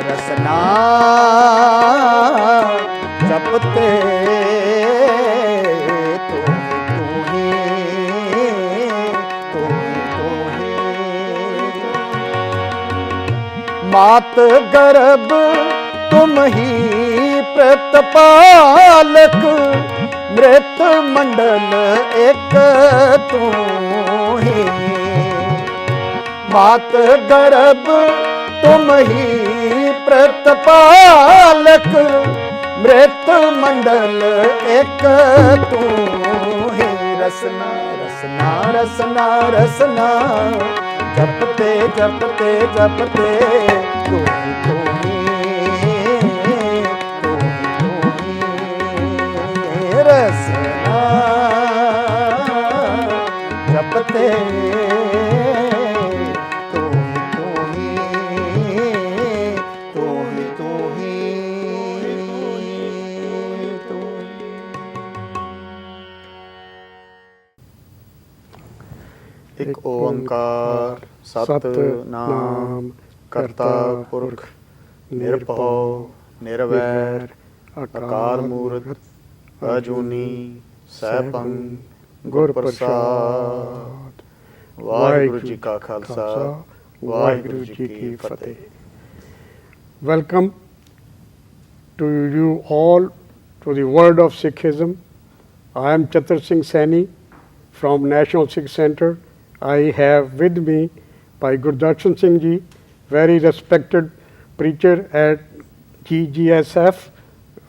ਰਸਨਾ ਜਪਤੇ ਤੂੰ ਹੀ ਮਾਤ ਗਰਭ ਤੁਮ ਹੀ ਪ੍ਰਤਪਾਲਕ ਮ੍ਰਿਤ ਮੰਡਲ ਇੱਕ ਤੂੰ ਹੀ ਮਾਤ ਗਰਭ ਤੁਮ ਹੀ ਪ੍ਰਤਪਾਲਕ ਮ੍ਰਿਤ ਮੰਡਲ ਇੱਕ ਤੂੰ ਹੀ ਰਸਨਾ ਰਸਨਾ ਰਸਨਾ ਰਸਨਾ ਜਪਤੇ ਜਪਤੇ ਜਪਤੇ ਤੂੰ ਰਸਨਾ ਜਪਤੇ ਇੱਕ ਓੰਕਾਰ ਸਤਿਨਾਮ ਕਰਤਾ ਪੁਰਖ ਨਿਰਭਉ ਨਿਰਵੈਰ ਅਕਾਲ ਮੂਰਤ ਅਜੂਨੀ ਸੈਭੰ ਗੁਰ ਪ੍ਰਸਾਦ। ਵਾਹਿਗੁਰੂ ਜੀ ਕਾ ਖਾਲਸਾ ਵਾਹਿਗੁਰੂ ਜੀ ਕੀ ਫਤਿਹ। Welcome to you all to the world of Sikhism. I am Chatur Singh Saini from National Sikh Center. I have with me Bhai Gurdarshan Singh Ji, very respected preacher at GGSF,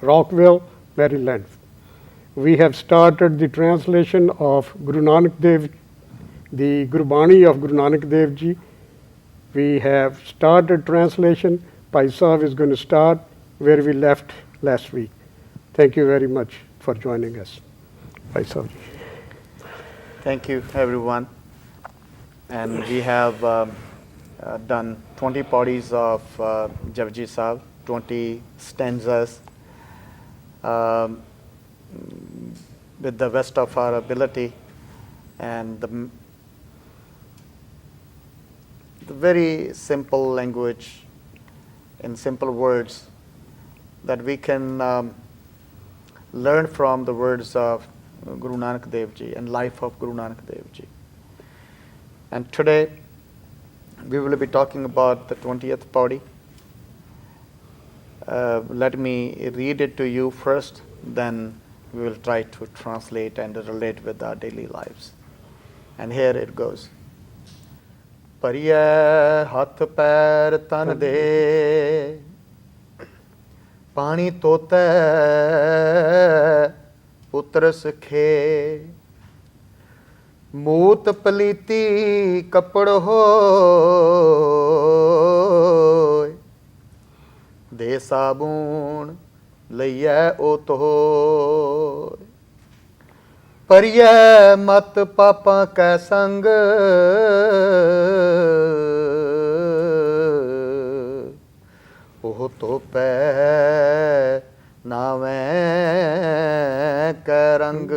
Rockville, Maryland. We have started the translation of Guru Nanak Dev, the Gurbani of Guru Nanak Dev Ji. We have started translation. Bhai Sahib is going to start where we left last week. Thank you very much for joining us. Bhai Sahib. Thank you, everyone. And we have done 20 pauris of Japji Sahib, 20 stanzas with the best of our ability, and the very simple language in simple words that we can learn from the words of Guru Nanak Dev Ji and life of Guru Nanak Dev Ji. And today we will be talking about the 20th pauri. Let me read it to you first, then we will try to translate and relate with our daily lives. And here it goes. Pariya hath pair tan de pani tote putra sakhe ਮੂਤ ਪਲੀਤੀ ਕੱਪੜ ਹੋਇ ਦੇ ਸਾਬੂਨ ਲਈਐ ਓਤ ਹੋਇ ਪਰਿਐ ਮਤ ਪਾਪਾਂ ਕੈ ਸੰਗ ਉਹ ਧੋਪੈ ਨਾਵੇਂ ਕੈ ਰੰਗ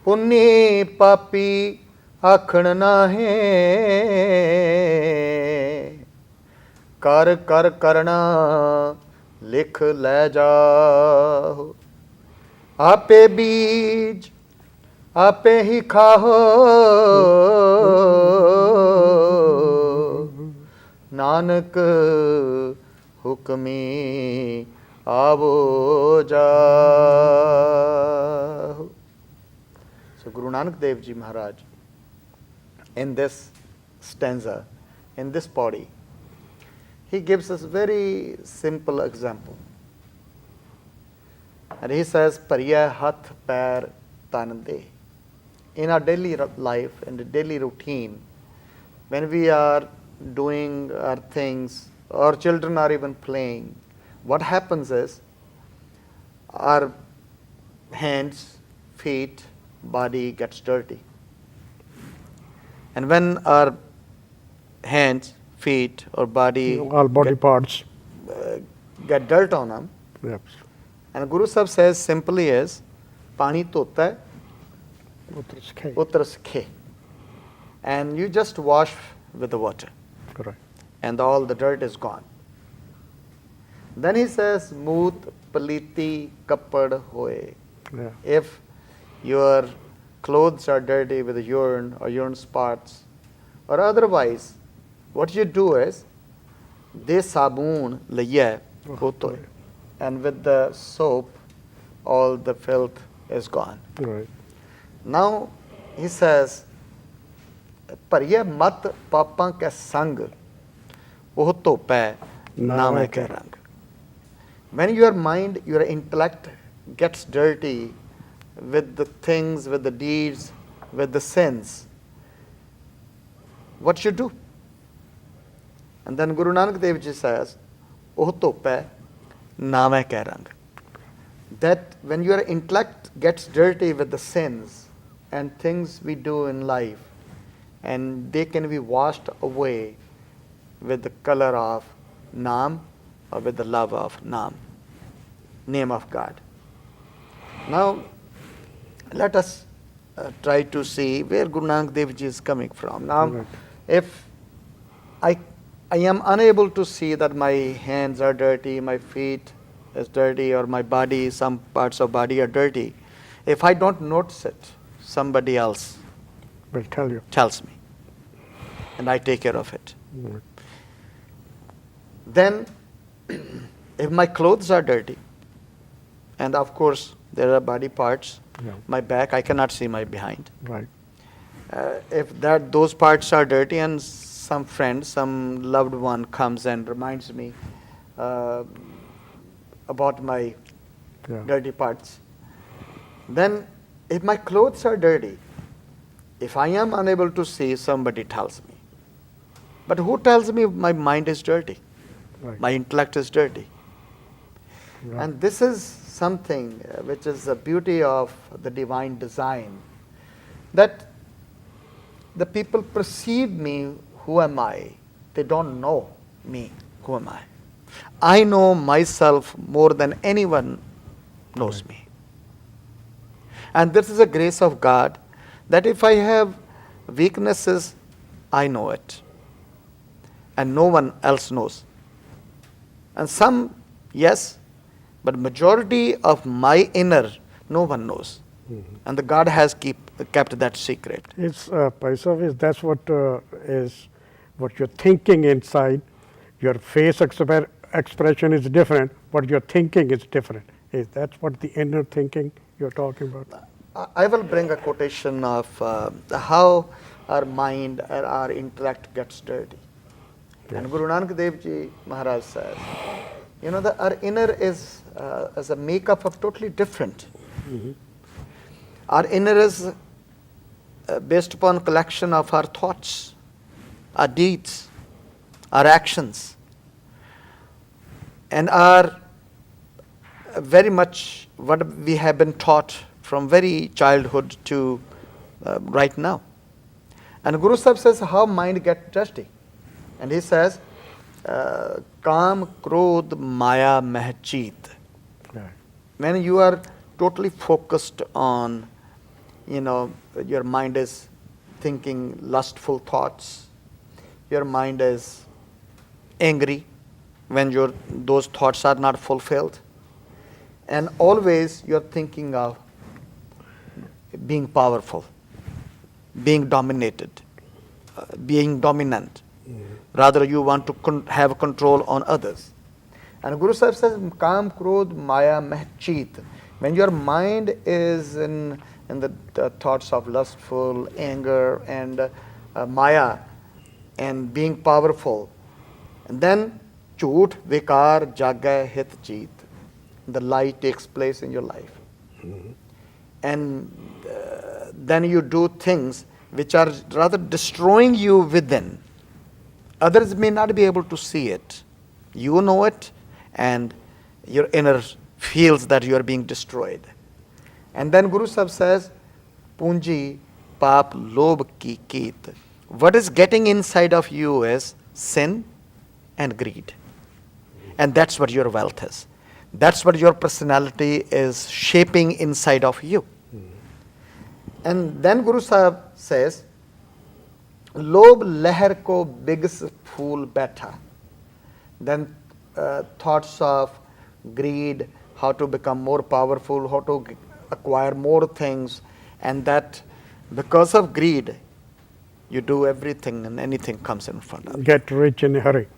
ਪੁੰਨੀ ਪਾਪੀ ਆਖਣ ਨਾਹੇ ਕਰ ਕਰ ਕਰਣਾ ਲਿਖ ਲੈ ਜਾਓ ਆਪੇ ਬੀਜ ਆਪੇ ਹੀ ਖਾਓ ਨਾਨਕ ਹੁਕਮੀ ਆਵੋ ਜਾਓ। So Guru Nanak Dev Ji Maharaj, in this stanza, in this pauri, he gives us very simple example. And he says, Pariya hath pair tan de. In our daily life, in the daily routine, when we are doing our things, our children are even playing, what happens is, our hands, feet, body gets dirty. And when our hands, feet or body, all body parts get dirt on them, Yep. and Guru Sahib says simply is pani tota utar skhe, and you just wash with the water, Correct. and all the dirt is gone. Then he says, Moot paliti kapad hoye. Yeah. If your clothes are dirty with urine or urine spots, or otherwise, what you do is, de saboon liye hotoy, and with the soap, all the filth is gone. Right. Now he says, ਭਰੀਏ ਮਤ ਪਾਪਾਂ ਕੈ ਸੰਗ ਉਹ ਧੋਪੈ ਨਾਮੈ ਕੈ ਰੰਗ. When your mind, your intellect gets dirty with the things, with the deeds, with the sins, what you do? And then Guru Nanak Dev Ji says, ਉਹ ਧੋਪੈ ਨਾਮੈ ਕੈ ਰੰਗ. That when your intellect gets dirty with the sins and things we do in life, and they can be washed away with the color of Naam or with the love of Naam, name of God. Now, let us try to see where Guru Nanak Dev Ji is coming from. Now, Right. if I am unable to see that my hands are dirty, my feet is dirty, or my body, some parts of body are dirty, if I don't notice it, somebody else Will tell you. tells me, and I take care of it. Right. Then, if my clothes are dirty, and of course there are body parts, Yeah. my back, I cannot see my behind. Right. If those parts are dirty, and some friend, some loved one comes and reminds me about my Yeah. dirty parts, then if my clothes are dirty, if I am unable to see, somebody tells me. But who tells me my mind is dirty? Right. My intellect is dirty. Right. And this is something which is the beauty of the divine design, that the people perceive me, who am I? They don't know me, who am I? I know myself more than anyone knows me. And this is a grace of God, that if I have weaknesses, I know it. And no one else knows. And some, yes, but majority of my inner, no one knows. And the God has kept that secret. It's Paisav, that's what is what you're thinking inside. Your face expression is different, but your thinking is different. That's what the inner thinking you're talking about. I will bring a quotation of how our mind or our intellect gets dirty. And Guru Nanak Dev Ji Maharaj says, our inner is a makeup of totally different. Our inner is based upon collection of our thoughts, our deeds, our actions, and are very much what we have been taught from very childhood to right now. And Guru Sahib says how mind gets dirty. And he says, Kaam, Krodh, Maya, Mehcheet. Right. When you are totally focused on, your mind is thinking lustful thoughts, your mind is angry when those thoughts are not fulfilled, and always you're thinking of being powerful, being dominated, being dominant. Rather, you want to have control on others. And Guru Sahib says, Kaam, Krodh, Maya, Mehcheet. When your mind is in the thoughts of lustful, anger, and Maya, and being powerful, and then Chhoot, Vikar, Jagay, Hit, Jeet. The lie takes place in your life. And then you do things which are rather destroying you within. Others may not be able to see it. You know it, and your inner feels that you are being destroyed. And then Guru Sahib says, Punji, Paap, Lobh ki Keet. What is getting inside of you is sin and greed. And that's what your wealth is. That's what your personality is shaping inside of you. And then Guru Sahib says, Lobh lehar ko bigs fool baitha. Then thoughts of greed, how to become more powerful, how to acquire more things, and that because of greed, you do everything and anything comes in front of you, Get rich in a hurry.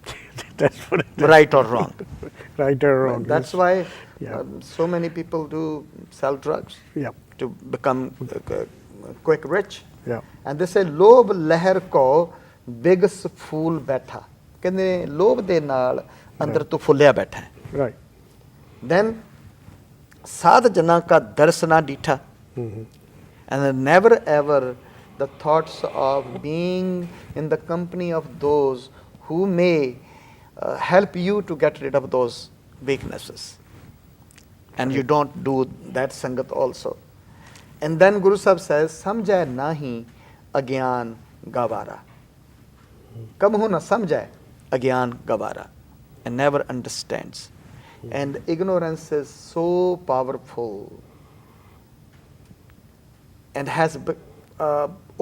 That's what it is. right or wrong. Right or wrong. That's yes. why Yeah. so many people do sell drugs Yeah. to become quick rich. Yeah. And they say ਲੋਭ ਲਹਿਰ ਕੋ ਬਿਗਸ ਫੂਲ ਬੈਠਾ, ਕਹਿੰਦੇ ਲੋਭ ਦੇ ਨਾਲ ਅੰਦਰ ਤੋਂ ਫੁੱਲਿਆ ਬੈਠਾ ਹੈ। Right. Then ਸਾਧ ਜਨਾਂ ਕਾ ਦਰਸ ਨਾ ਡੀਠਾ, and then never ever the thoughts of being in the company of those who may help you to get rid of those weaknesses, and you don't do that sangat also. And then Guru Sahib says, samjhay nahi agyan gavara. Kabhu na samjhay agyan gavara, and never understands. And ignorance is so powerful and has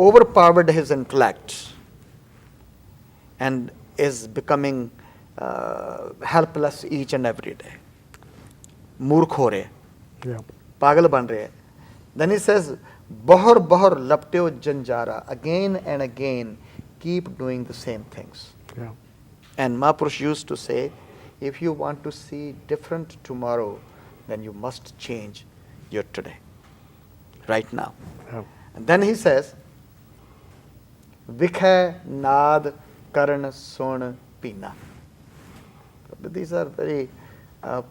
overpowered his intellect and is becoming helpless each and every day. Murkh ho rahe, Yeah. pagal ban rahe. Then he says, bahar bahar lapteo janjara, again and again keep doing the same things. Yeah. And Mahapurush used to say, if you want to see different tomorrow, then you must change your today, right now. Yeah. And then he says, Vikhay naad karan sun pina. These are very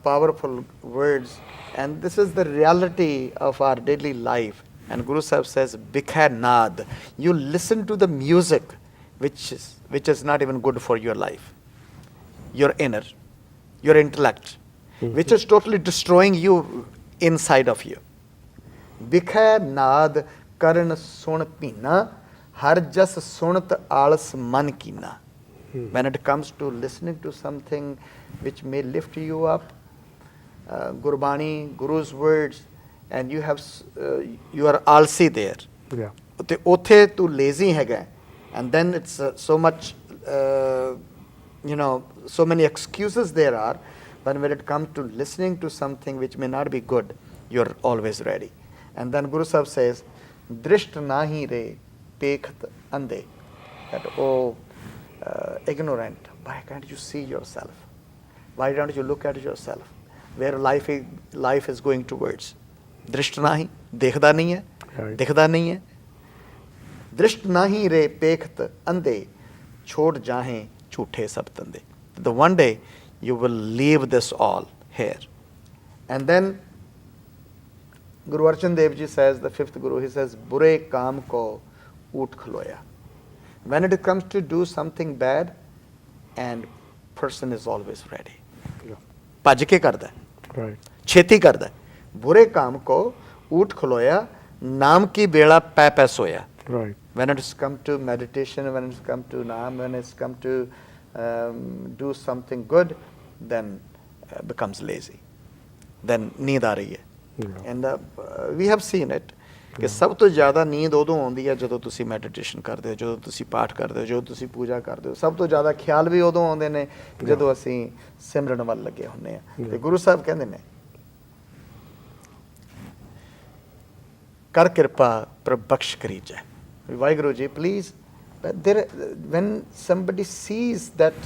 powerful words, and this is the reality of our daily life. And Guru Sahib says, Vikhay naad, you listen to the music which is not even good for your life, your inner, your intellect, which is totally destroying you inside of you. Vikhay naad karan sun pina, har jas sunat alas man kina. When it comes to listening to something which may lift you up, Gurbani, Guru's words, and you are alsi there. Yeah. ਤੇ ਉੱਥੇ ਤੂੰ lazy ਹੈਗਾ, and then it's so much, so many excuses there are, but when it comes to listening to something which may not be good, you're always ready. And then Guru Sahib says, drisht nahi re pekht ande, that ignorant, why can't you see yourself? Why don't you look at yourself? Where life is going towards. Drisht nahi, dekhda nahi hai, Right. dikhda nahi hai. Drisht nahi re pekht ande, chhod jahe jhoothe sab tande. The one day you will leave this all here. And then Guru Arjan Dev Ji says, the fifth Guru, he says, Bure kaam ko oot khloya. When it comes to do something bad, and person is always ready. Yeah. ਭੱਜ ਕੇ ਕਰਦਾ, Right. ਛੇਤੀ ਕਰਦਾ। ਬੁਰੇ ਕਾਮ ਕੋ ਊਠ ਖਲੋਇਆ, ਨਾਮ ਕੀ ਬੇੜਾ ਪੈ ਪੈ ਸੋਇਆ। Right. When it's come to meditation, when it's come to naam, when it's come to do something good, then becomes lazy. Then ਨੀਂਦ ਆ ਰਹੀ ਹੈ। Yeah. And we have seen it, ਕਿ ਸਭ ਤੋਂ ਜ਼ਿਆਦਾ ਨੀਂਦ ਉਦੋਂ ਆਉਂਦੀ ਹੈ ਜਦੋਂ ਤੁਸੀਂ ਮੈਡੀਟੇਸ਼ਨ ਕਰਦੇ ਹੋ, ਜਦੋਂ ਤੁਸੀਂ ਪਾਠ ਕਰਦੇ ਹੋ, ਜਦੋਂ ਤੁਸੀਂ ਪੂਜਾ ਕਰਦੇ ਹੋ। ਸਭ ਤੋਂ ਜ਼ਿਆਦਾ ਖਿਆਲ ਵੀ ਉਦੋਂ ਆਉਂਦੇ ਨੇ ਜਦੋਂ ਅਸੀਂ ਸਿਮਰਨ ਵੱਲ ਲੱਗੇ ਹੁੰਦੇ ਹਾਂ। ਤੇ ਗੁਰੂ ਸਾਹਿਬ ਕਹਿੰਦੇ ਨੇ, ਕਰ ਕਿਰਪਾ ਪ੍ਰਭ ਬਖਸ਼ ਕਰੀਜੈ। Waheguru ji, please, when somebody sees that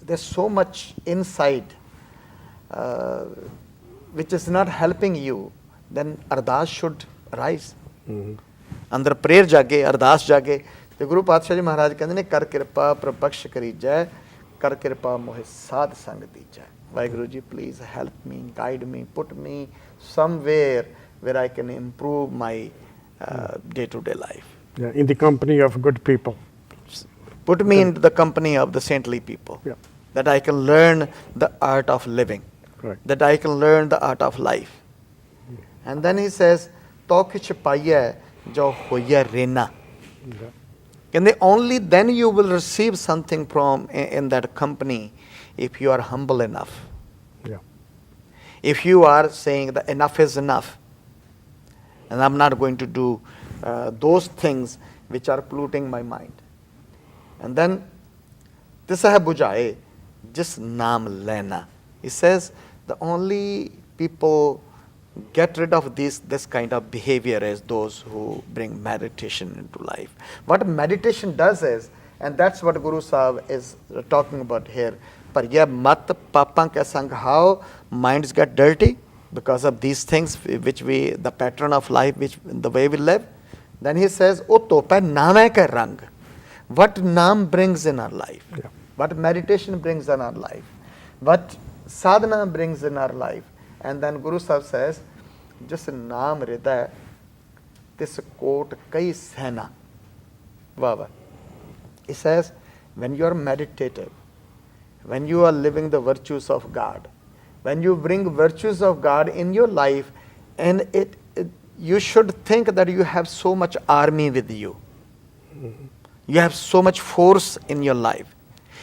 there's so much inside which is not helping you, then ardas should arise. ਅੰਦਰ ਪ੍ਰੇਰ ਜਾਗੇ, ਅਰਦਾਸ ਜਾਗੇ। ਤੇ ਗੁਰੂ ਪਾਤਸ਼ਾਹ ਜੀ ਮਹਾਰਾਜ ਕਹਿੰਦੇ ਨੇ, ਕਰ ਕਿਰਪਾ ਪ੍ਰਬਖਸ਼ ਕਰੀਜੈ, ਕਰ ਕਿਰਪਾ ਮੋਹਿ ਸਾਧ ਸੰਗ ਦੀਜੈ। Waheguru ji, please help me, guide me, put me somewhere where I can improve my day-to-day life. Yeah. In the company of good people. Put me into the company of the saintly people, Yeah. that I can learn the art of living, Right. that I can learn the art of life. And then he says, "To kich paiye jo hoye rena." Yeah. And only then you will receive something from in that company if you are humble enough. Yeah. If you are saying that enough is enough, and I'm not going to do those things which are polluting my mind. And then this hai bujaye Just naam lena. He says the only people get rid of this kind of behavior is those who bring meditation into life. What meditation does is, and that's what Guru Sahib is talking about here, Parya mat papan ke sang, how minds get dirty because of these things which the pattern of life, the way we live. Then he says, O topa naam ke rang. What naam brings in our life, what meditation brings in our life, what sadhana brings in our life. And then Guru Sahib says, just naam hriday, this coat kai sena. Wow. He says, when you are meditative, when you are living the virtues of God, when you bring virtues of God in your life, and you should think that you have so much army with you. You have so much force in your life.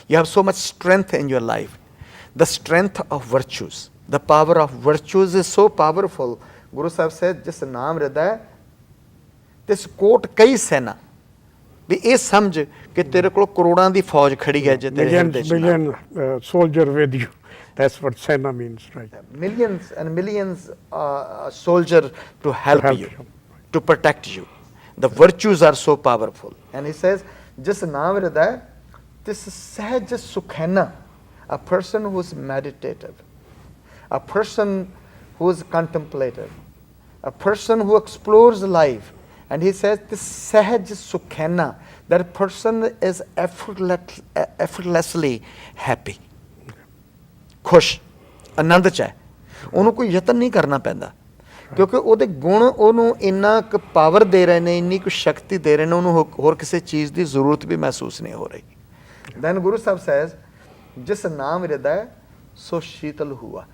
You have so much strength in your life. The strength of virtues, the power of virtues is so powerful. Guru Sahib said, just naam hriday, this coat kai sena. ਵੀ ਇਹ ਸਮਝ ਕਿ ਤੇਰੇ ਕੋਲ ਕਰੋੜਾਂ ਦੀ ਫੌਜ ਖੜੀ ਹੈ ਜੇ ਤੇਰੇ ਹਿਰਦੇ ਚ million soldier with you. That's what Sena means, right? Millions and millions soldier to help you, to protect you. The virtues are so powerful. And he says, just naam hriday, this sahaj sukhena, a person who is meditative, a person who is contemplative, a person who explores life. And he says, this sahaj sukhena, that person is effortlessly happy. ਖੁਸ਼ ਆਨੰਦ ਚ ਹੈ, ਉਹਨੂੰ ਕੋਈ ਯਤਨ ਨਹੀਂ ਕਰਨਾ ਪੈਂਦਾ, ਕਿਉਂਕਿ ਉਹਦੇ ਗੁਣ ਉਹਨੂੰ ਇੰਨਾ ਕੁ ਪਾਵਰ ਦੇ ਰਹੇ ਨੇ, ਇੰਨੀ ਕੁ ਸ਼ਕਤੀ ਦੇ ਰਹੇ ਨੇ, ਉਹਨੂੰ ਹੋਰ ਕਿਸੇ ਚੀਜ਼ ਦੀ ਜ਼ਰੂਰਤ ਵੀ ਮਹਿਸੂਸ ਨਹੀਂ ਹੋ ਰਹੀ. ਦੈਨ ਗੁਰੂ ਸਾਹਿਬ ਸੇਜ਼, ਜਿਸ ਨਾਮ ਹਿਰਦੈ ਸੋ ਸ਼ੀਤਲ ਹੁਆ.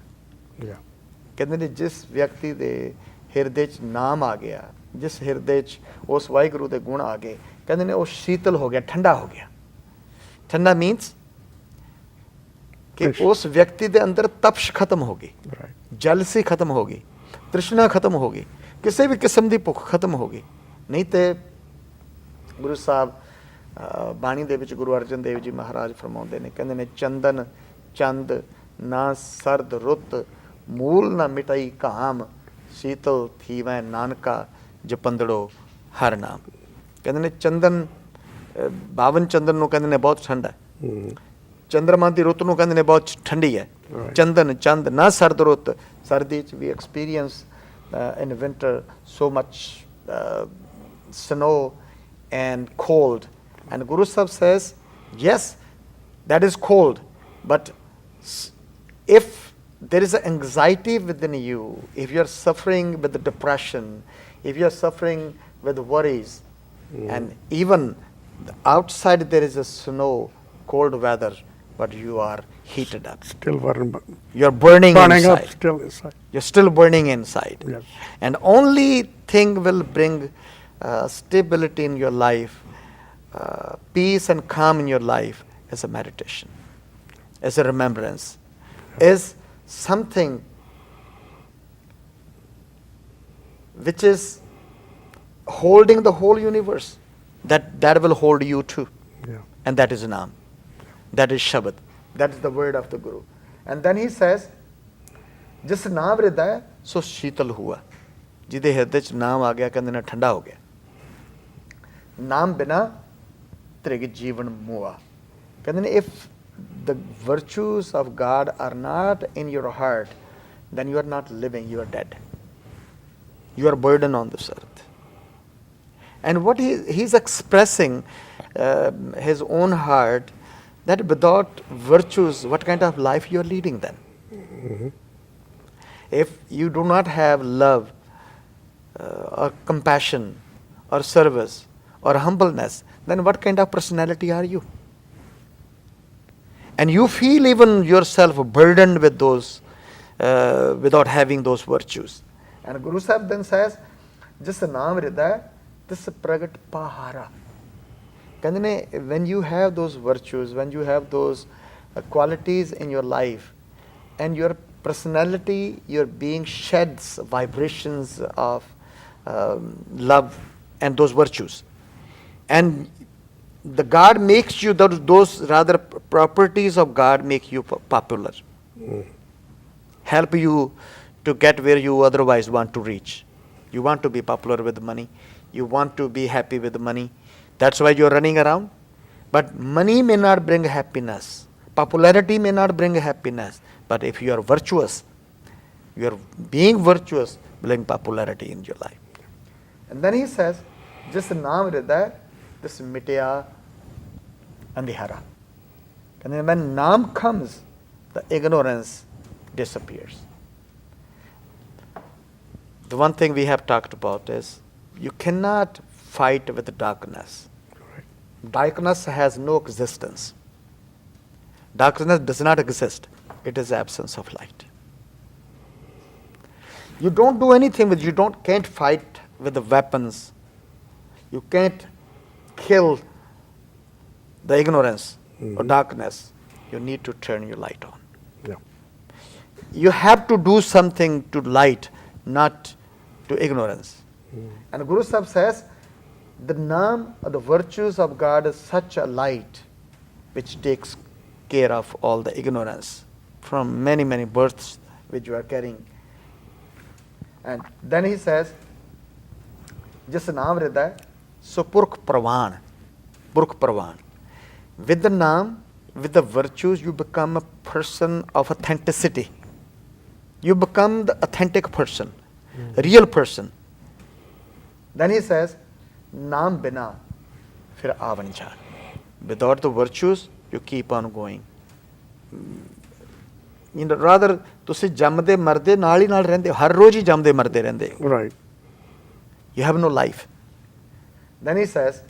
ਕਹਿੰਦੇ ਨੇ ਜਿਸ ਵਿਅਕਤੀ ਦੇ ਹਿਰਦੇ 'ਚ ਨਾਮ ਆ ਗਿਆ, ਜਿਸ ਹਿਰਦੇ 'ਚ ਉਸ ਵਾਹਿਗੁਰੂ ਦੇ ਗੁਣ ਆ ਗਏ, ਕਹਿੰਦੇ ਨੇ ਉਹ ਸ਼ੀਤਲ ਹੋ ਗਿਆ, ਠੰਡਾ ਹੋ ਗਿਆ. ਠੰਡਾ ਮੀਨਸ कि उस व्यक्ति के अंदर तपश खत्म होगी, जलसी खत्म होगी, तृष्णा खत्म होगी, किसी भी किस्म की भुख खत्म होगी. नहीं तो गुरु साहब बाणी दे विच गुरु अर्जन देव जी महाराज फरमाउंदे ने, कहंदे ने चंदन चंद ना सर्द रुत मूल ना मिटाई काम शीतल थीवै नानका जपंदड़ो हर नाम. कहंदे ने चंदन बावन चंदन नूं कहंदे ने बहुत ठंडा है, ਚੰਦਰਮਾ ਦੀ ਰੁੱਤ ਨੂੰ ਕਹਿੰਦੇ ਨੇ ਬਹੁਤ ਠੰਡੀ ਹੈ. ਚੰਦਨ ਚੰਦ ਨਾ ਸਰਦ ਰੁੱਤ, ਸਰਦੀ 'ਚ ਵੀ experience in winter so much snow and cold. And Guru Sahib says, yes, that is cold, but if there is an anxiety within you, if you are suffering with the depression, if you are suffering with worries, and even outside there is a snow, cold weather, but you are heated up. Still burning. You are burning inside. Up still inside. You're still burning inside. Yes. And only thing will bring stability in your life, peace and calm in your life is a meditation, is a remembrance, is something which is holding the whole universe. That will hold you too. Yeah. And that is Naam. That is Shabad. That is the word of the Guru. And then he says, जिस नाम हृदय सो शीतल हुआ. जिदे हृदय च नाम आ गया, कहंदे ने ठंडा हो गया. नाम बिना त्रिग जीवन मुआ. कहंदे ने if the virtues of God are not in your heart, then you are not living, you are dead. You are burden on this earth. And what he's expressing his own heart, that without virtues, what kind of life you are leading then? If you do not have love or compassion or service or humbleness, then what kind of personality are you? And you feel even yourself burdened with those, without having those virtues. And Guru Sahib then says, just naam hriday, this pragat pahara. When you have those virtues, when you have those qualities in your life, and your personality, your being sheds vibrations of love and those virtues, and the God makes you, those rather properties of God make you popular. Help you to get where you otherwise want to reach. You want to be popular with money. You want to be happy with money. That's why you're running around. But money may not bring happiness. Popularity may not bring happiness. But if you are virtuous, your being virtuous bring popularity in your life. And then he says, जिस नाम हृदय this mitya andhara. And then when naam comes, the ignorance disappears. The one thing we have talked about is you cannot fight with darkness. Darkness has no existence. Darkness does not exist. It is absence of light. You don't do anything with, can't fight with the weapons. You can't kill the ignorance or darkness. You need to turn your light on. Yeah. You have to do something to light, not to ignorance. And Guru Sahib says, the naam or the virtues of God is such a light which takes care of all the ignorance from many, many births which you are carrying. And then he says, Jis naam hriday, so purkh pravan, purkh pravan. With the naam, with the virtues, you become a person of authenticity. You become the authentic person, real person. Then he says, naam bina, fir aavan jaan. Without the virtues, you keep on going. Rather, ਤੁਸੀਂ ਜੰਮਦੇ ਮਰਦੇ ਨਾਲ ਹੀ ਨਾਲ ਰਹਿੰਦੇ ਹੋ, ਹਰ ਰੋਜ਼ ਹੀ ਜੰਮਦੇ ਮਰਦੇ ਰਹਿੰਦੇ ਹੋ. Right. You have no life. Then he says,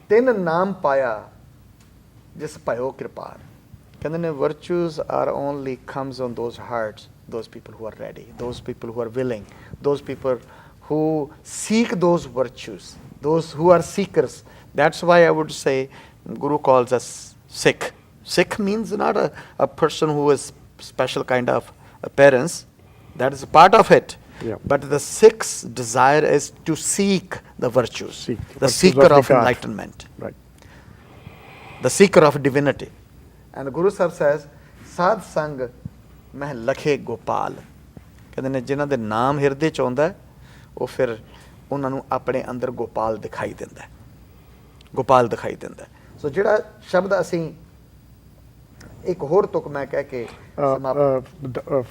ਤਿੰਨ ਨਾਮ ਪਾਇਆ ਜਿਸ ਭਇਓ ਕਿਰਪਾਲ. ਕਹਿੰਦੇ ਨੇ virtues are only comes on those hearts, those people who are ready, those people who are willing, those people who seek those virtues, those who are seekers. That's why I would say Guru calls us Sikh. Sikh means not a person who is special kind of appearance. That is a part of it. Yeah. But the Sikh's desire is to seek the virtues. Seek the virtues seeker of of God. enlightenment. Right. The seeker of divinity. And Guru Sahib says, Sad Sang Meh Lakhe Gopal. ਕਹਿੰਦੇ ਨੇ ਜਿਨ੍ਹਾਂ ਦੇ ਨਾਮ ਹਿਰਦੇ ਚ ਆਉਂਦਾ ਉਹ ਫਿਰ ਉਹਨਾਂ ਨੂੰ ਆਪਣੇ ਅੰਦਰ ਗੋਪਾਲ ਦਿਖਾਈ ਦਿੰਦਾ ਹੈ. ਗੋਪਾਲ ਦਿਖਾਈ ਦਿੰਦਾ ਹੈ. ਸੋ ਜਿਹੜਾ ਸ਼ਬਦ ਅਸੀਂ ਇੱਕ ਹੋਰ ਤੁਕ ਮੈਂ ਕਹਿ ਕੇ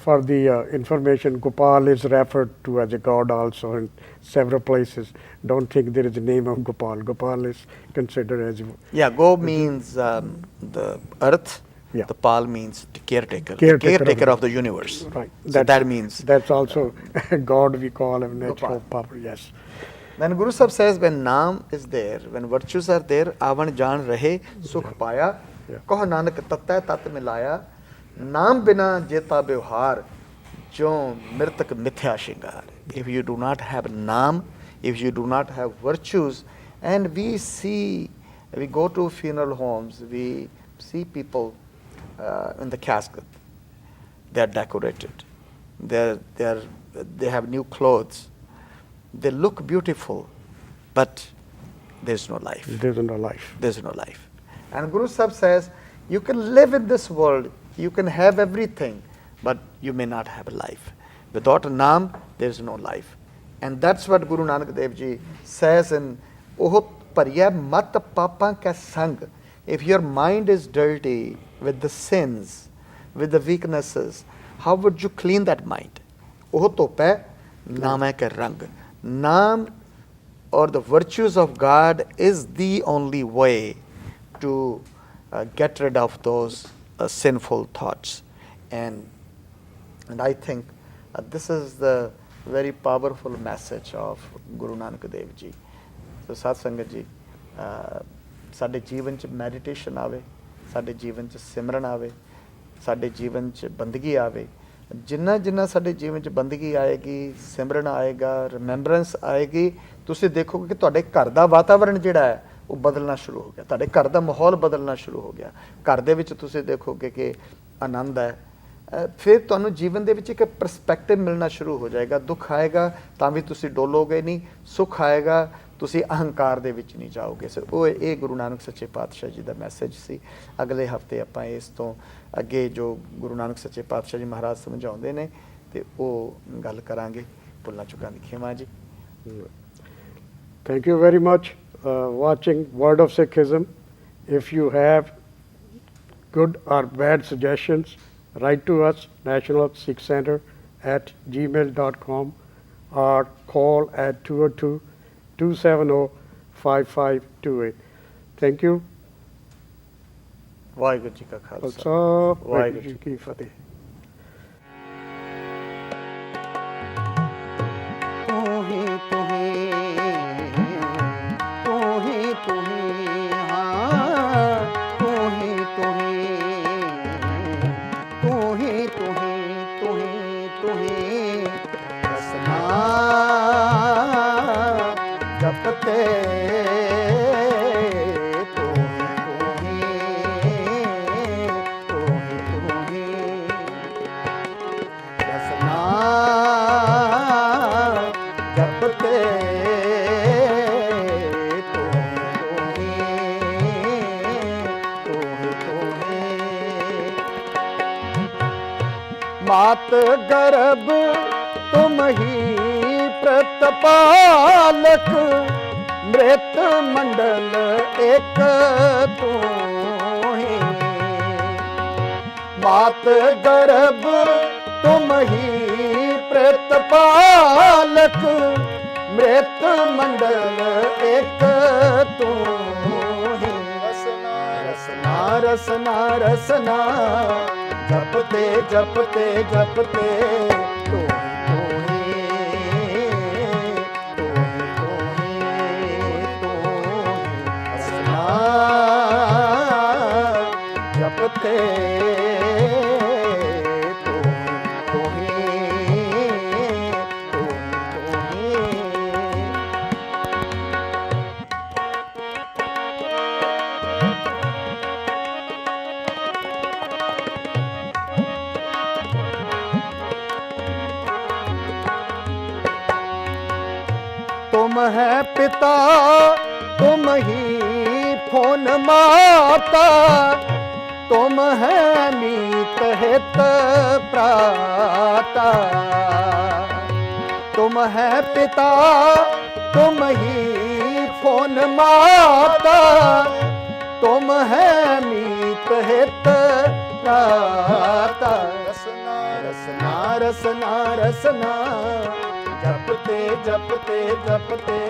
For the information, Gopal is referred to as a god also in several places. Don't think there is a name of Gopal. Gopal is considered as... Yeah, Go means the earth. Yeah. The Pal means the caretaker. Caretaker of the universe. Right. So that means... That's also a god we call a natural power, yes. Then Guru Sahib says, when naam is there, when virtues are there, avan jaan rahe, sukh paya, koh nanak tattay tat milaya, naam bina jeta vyavhar, jo mirtak mithya shingar. If you do not have naam, if you do not have virtues, and we go to funeral homes, we see people in the casket, they are decorated, they have new clothes. They look beautiful, but there's no life. There's no life. There's no life. And Guru Sahib says, you can live in this world, you can have everything, but you may not have a life. Without a naam, there's no life. And that's what Guru Nanak Dev Ji says in Oh Pariya Mat Papa Ka Sang. If your mind is dirty with the sins, with the weaknesses, how would you clean that mind? Oh Tope Naam Ka Rang. Naam or the virtues of God is the only way to get rid of those sinful thoughts. And I think this is the very powerful message of Guru Nanak Dev Ji. So Sat Sangat Ji, ਸਾਡੇ ਜੀਵਨ ਚ meditation ਆਵੇ, ਸਾਡੇ ਜੀਵਨ ਚ ਸਿਮਰਨ ਆਵੇ, ਸਾਡੇ ਜੀਵਨ ਚ ਬੰਦਗੀ ਆਵੇ. ਜਿੰਨਾ ਜਿੰਨਾ ਸਾਡੇ ਜੀਵਨ 'ਚ ਬੰਦਗੀ ਆਏਗੀ, ਸਿਮਰਨ ਆਏਗਾ, ਰਿਮੈਂਬਰੈਂਸ ਆਏਗੀ, ਤੁਸੀਂ ਦੇਖੋਗੇ ਕਿ ਤੁਹਾਡੇ ਘਰ ਦਾ ਵਾਤਾਵਰਣ ਜਿਹੜਾ ਹੈ ਉਹ ਬਦਲਣਾ ਸ਼ੁਰੂ ਹੋ ਗਿਆ, ਤੁਹਾਡੇ ਘਰ ਦਾ ਮਾਹੌਲ ਬਦਲਣਾ ਸ਼ੁਰੂ ਹੋ ਗਿਆ. ਘਰ ਦੇ ਵਿੱਚ ਤੁਸੀਂ ਦੇਖੋਗੇ ਕਿ ਆਨੰਦ ਹੈ. ਫਿਰ ਤੁਹਾਨੂੰ ਜੀਵਨ ਦੇ ਵਿੱਚ ਇੱਕ ਪਰਸਪੈਕਟਿਵ ਮਿਲਣਾ ਸ਼ੁਰੂ ਹੋ ਜਾਏਗਾ. ਦੁੱਖ ਆਏਗਾ ਤਾਂ ਵੀ ਤੁਸੀਂ ਡੋਲੋਗੇ ਨਹੀਂ, ਸੁੱਖ ਆਏਗਾ ਤੁਸੀਂ ਅਹੰਕਾਰ ਦੇ ਵਿੱਚ ਨਹੀਂ ਜਾਓਗੇ। ਸੋ ਉਹ ਇਹ ਗੁਰੂ ਨਾਨਕ ਸੱਚੇ ਪਾਤਸ਼ਾਹ ਜੀ ਦਾ ਮੈਸੇਜ ਸੀ। ਅਗਲੇ ਹਫਤੇ ਆਪਾਂ ਇਸ ਤੋਂ ਅੱਗੇ ਜੋ ਗੁਰੂ ਨਾਨਕ ਸੱਚੇ ਪਾਤਸ਼ਾਹ ਜੀ ਮਹਾਰਾਜ ਸਮਝਾਉਂਦੇ ਨੇ ਤੇ ਉਹ ਗੱਲ ਕਰਾਂਗੇ। ਭੁੱਲਾਂ ਚੁੱਕਾਂ ਦੀ ਖਿਮਾ ਜੀ। Thank you very much watching Word of Sikhism. If you have good or bad suggestions, write to us, National Sikh Center @gmail.com, or call at 202-270-5528. Thank you. Waheguru ji ਕਾ Khalsa Khalsa, Waheguru Vaheguru Ji Ki Fateh. ਜਪਤੇ मात गर्भ तुम ही प्रतपालक, मृत मंडल एक तू ही। मात गर्भ तुम ही प्रतपालक, मृत मंडल एक तू ही। रसना रसना रसना जपते जपते जपते तू ही रसना जपते तू ही तुम है पिता तुम ही फोन माता, तुम है मीत हित प्राता। तुम है पिता तुम ही फोन माता, तुम है मीत हित प्राता। रसना रसना रसना रसना जपते जपते जपते